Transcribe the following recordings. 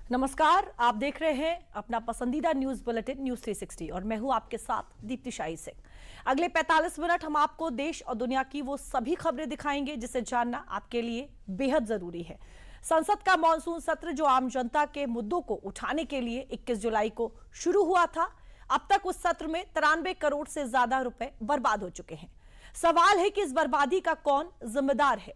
नमस्कार, आप देख रहे हैं अपना पसंदीदा न्यूज बुलेटिन न्यूज 360 और मैं हूं आपके साथ दीप्ति शाही सिंह। अगले 45 मिनट हम आपको देश और दुनिया की वो सभी खबरें दिखाएंगे जिसे जानना आपके लिए बेहद जरूरी है। संसद का मॉनसून सत्र जो आम जनता के मुद्दों को उठाने के लिए 21 जुलाई को शुरू हुआ था, अब तक उस सत्र में 93 करोड़ से ज्यादा रुपए बर्बाद हो चुके हैं। सवाल है कि इस बर्बादी का कौन जिम्मेदार है।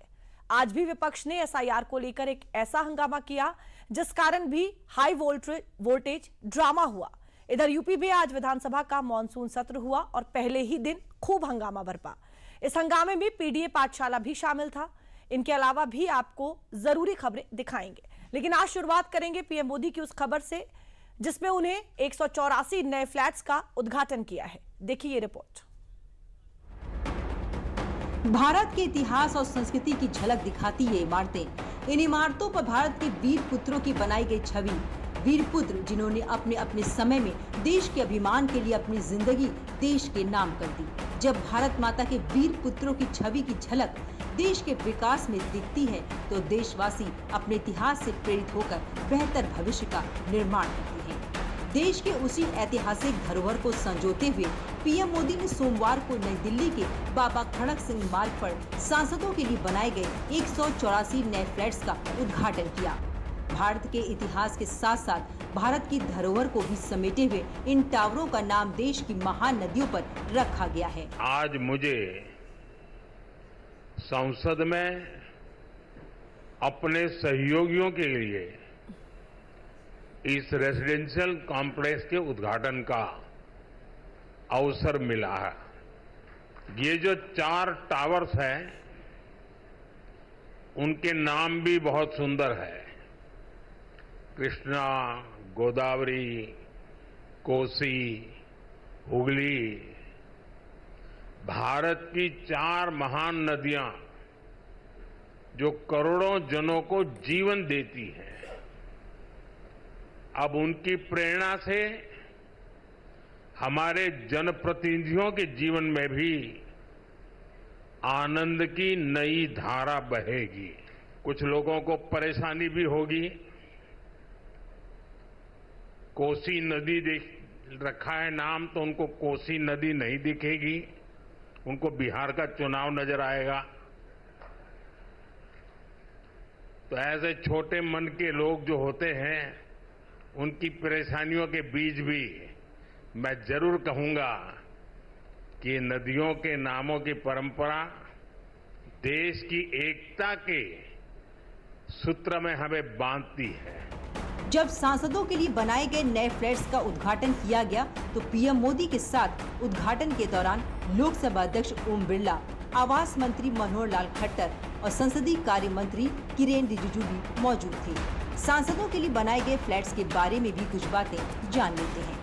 आज भी विपक्ष ने एसआईआर को लेकर एक ऐसा हंगामा किया जिस कारण भी हाई वोल्टेज ड्रामा हुआ। इधर यूपी में आज विधानसभा का मॉनसून सत्र हुआ और पहले ही दिन खूब हंगामा बरपा। इस हंगामे में पीडीए पाठशाला भी शामिल था। इनके अलावा भी आपको जरूरी खबरें दिखाएंगे, लेकिन आज शुरुआत करेंगे पीएम मोदी की उस खबर से जिसमें उन्हें 184 नए फ्लैट्स का उद्घाटन किया है। देखिए ये रिपोर्ट। भारत के इतिहास और संस्कृति की झलक दिखाती ये इमारतें। इन इमारतों पर भारत के वीर पुत्रों की बनाई गई छवि, वीर पुत्र जिन्होंने अपने अपने समय में देश के अभिमान के लिए अपनी जिंदगी देश के नाम कर दी। जब भारत माता के वीर पुत्रों की छवि की झलक देश के विकास में दिखती है तो देशवासी अपने इतिहास से प्रेरित होकर बेहतर भविष्य का निर्माण करते हैं। देश के उसी ऐतिहासिक धरोहर को संजोते हुए पीएम मोदी ने सोमवार को नई दिल्ली के बाबा खड़क सिंह मार्ग पर सांसदों के लिए बनाए गए 184 नए फ्लैट्स का उद्घाटन किया। भारत के इतिहास के साथ साथ भारत की धरोहर को भी समेटे हुए इन टावरों का नाम देश की महान नदियों पर रखा गया है। आज मुझे संसद में अपने सहयोगियों के लिए इस रेजिडेंशियल कॉम्प्लेक्स के उद्घाटन का अवसर मिला है। ये जो 4 टावर्स हैं, उनके नाम भी बहुत सुंदर है। कृष्णा, गोदावरी, कोसी, हुगली। भारत की 4 महान नदियां जो करोड़ों जनों को जीवन देती हैं, अब उनकी प्रेरणा से हमारे जनप्रतिनिधियों के जीवन में भी आनंद की नई धारा बहेगी। कुछ लोगों को परेशानी भी होगी। कोसी नदी देख रखा है नाम, तो उनको कोसी नदी नहीं दिखेगी, उनको बिहार का चुनाव नजर आएगा। तो ऐसे छोटे मन के लोग जो होते हैं, उनकी परेशानियों के बीच भी मैं जरूर कहूंगा कि नदियों के नामों की परंपरा देश की एकता के सूत्र में हमें बांधती है। जब सांसदों के लिए बनाए गए नए फ्लैट्स का उद्घाटन किया गया तो पीएम मोदी के साथ उद्घाटन के दौरान लोकसभा अध्यक्ष ओम बिरला, आवास मंत्री मनोहर लाल खट्टर और संसदीय कार्य मंत्री किरेन रिजिजू भी मौजूद थे। सांसदों के लिए बनाए गए फ्लैट्स के बारे में भी कुछ बातें जान लेते हैं।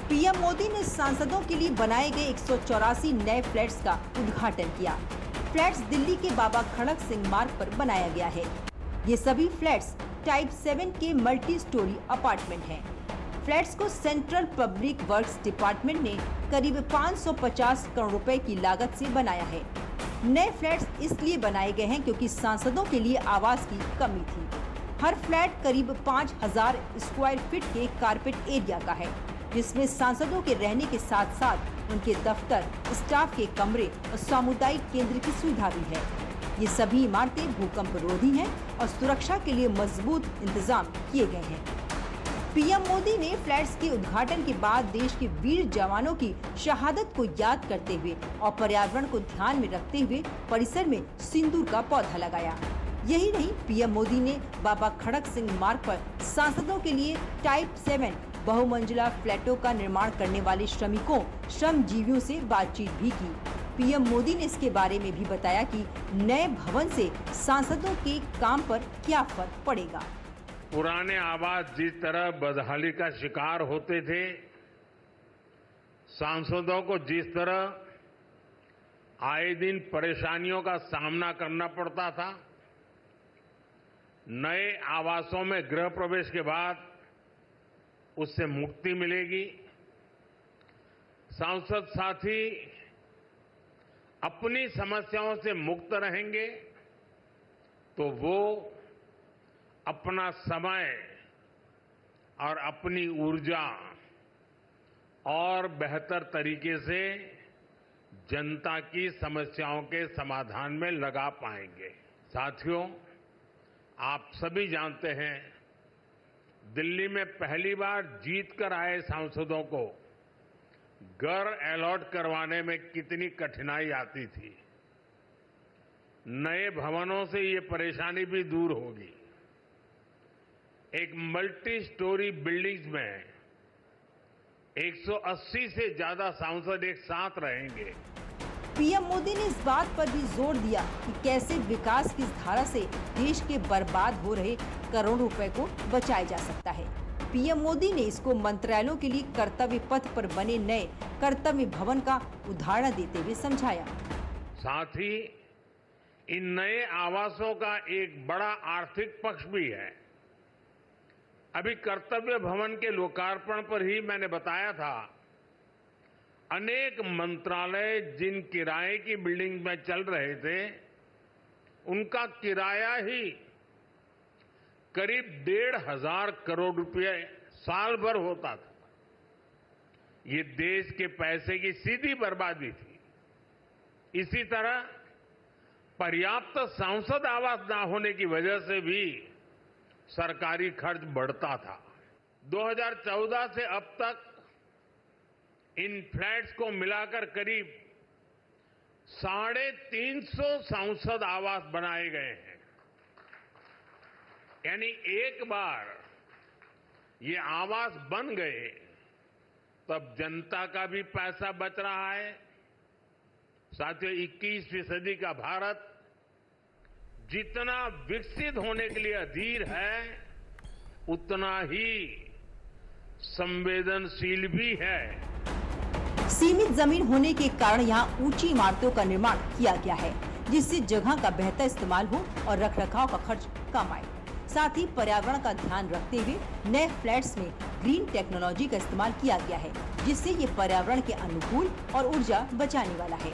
पीएम मोदी ने सांसदों के लिए बनाए गए 184 नए फ्लैट्स का उद्घाटन किया। फ्लैट्स दिल्ली के बाबा खड़क सिंह मार्ग पर बनाया गया है। ये सभी फ्लैट्स टाइप 7 के मल्टी स्टोरी अपार्टमेंट हैं। फ्लैट्स को सेंट्रल पब्लिक वर्क्स डिपार्टमेंट ने करीब 550 करोड़ रुपए की लागत से बनाया है। नए फ्लैट्स इसलिए बनाए गए हैं क्योंकि सांसदों के लिए आवास की कमी थी। हर फ्लैट करीब 5000 स्क्वायर फीट के कारपेट एरिया का है, जिसमें सांसदों के रहने के साथ साथ उनके दफ्तर, स्टाफ के कमरे और सामुदायिक केंद्र की सुविधा भी है। ये सभी इमारतें भूकंप रोधी हैं और सुरक्षा के लिए मजबूत इंतजाम किए गए हैं। पीएम मोदी ने फ्लैट्स के उद्घाटन के बाद देश के वीर जवानों की शहादत को याद करते हुए और पर्यावरण को ध्यान में रखते हुए परिसर में सिंदूर का पौधा लगाया। यही नहीं, पीएम मोदी ने बाबा खड़क सिंह मार्ग पर सांसदों के लिए टाइप 7 बहुमंजिला फ्लैटों का निर्माण करने वाले श्रमिकों, श्रमजीवियों से बातचीत भी की। पीएम मोदी ने इसके बारे में भी बताया कि नए भवन से सांसदों के काम पर क्या फर्क पड़ेगा। पुराने आवास जिस तरह बदहाली का शिकार होते थे, सांसदों को जिस तरह आए दिन परेशानियों का सामना करना पड़ता था, नए आवासों में गृह प्रवेश के बाद उससे मुक्ति मिलेगी। सांसद साथी अपनी समस्याओं से मुक्त रहेंगे तो वो अपना समय और अपनी ऊर्जा और बेहतर तरीके से जनता की समस्याओं के समाधान में लगा पाएंगे। साथियों, आप सभी जानते हैं, दिल्ली में पहली बार जीत कर आए सांसदों को घर अलॉट करवाने में कितनी कठिनाई आती थी। नए भवनों से ये परेशानी भी दूर होगी। एक मल्टी स्टोरी बिल्डिंग्स में 180 से ज्यादा सांसद एक साथ रहेंगे। पीएम मोदी ने इस बात पर भी जोर दिया कि कैसे विकास की इस धारा से देश के बर्बाद हो रहे करोड़ों रुपए को बचाया जा सकता है। पीएम मोदी ने इसको मंत्रालयों के लिए कर्तव्य पथ पर बने नए कर्तव्य भवन का उदाहरण देते हुए समझाया। साथ ही इन नए आवासों का एक बड़ा आर्थिक पक्ष भी है। अभी कर्तव्य भवन के लोकार्पण पर ही मैंने बताया था, अनेक मंत्रालय जिन किराए की बिल्डिंग में चल रहे थे, उनका किराया ही करीब 1,500 करोड़ रुपए साल भर होता था। ये देश के पैसे की सीधी बर्बादी थी। इसी तरह पर्याप्त सांसद आवास न होने की वजह से भी सरकारी खर्च बढ़ता था। 2014 से अब तक इन फ्लैट्स को मिलाकर करीब 350 सांसद आवास बनाए गए हैं। यानी एक बार ये आवास बन गए तब जनता का भी पैसा बच रहा है। साथियों, 21वीं सदी का भारत जितना विकसित होने के लिए अधीर है, उतना ही संवेदनशील भी है। सीमित जमीन होने के कारण यहाँ ऊंची इमारतों का निर्माण किया गया है, जिससे जगह का बेहतर इस्तेमाल हो और रखरखाव का खर्च कम आए। साथ ही पर्यावरण का ध्यान रखते हुए नए फ्लैट्स में ग्रीन टेक्नोलॉजी का इस्तेमाल किया गया है, जिससे ये पर्यावरण के अनुकूल और ऊर्जा बचाने वाला है।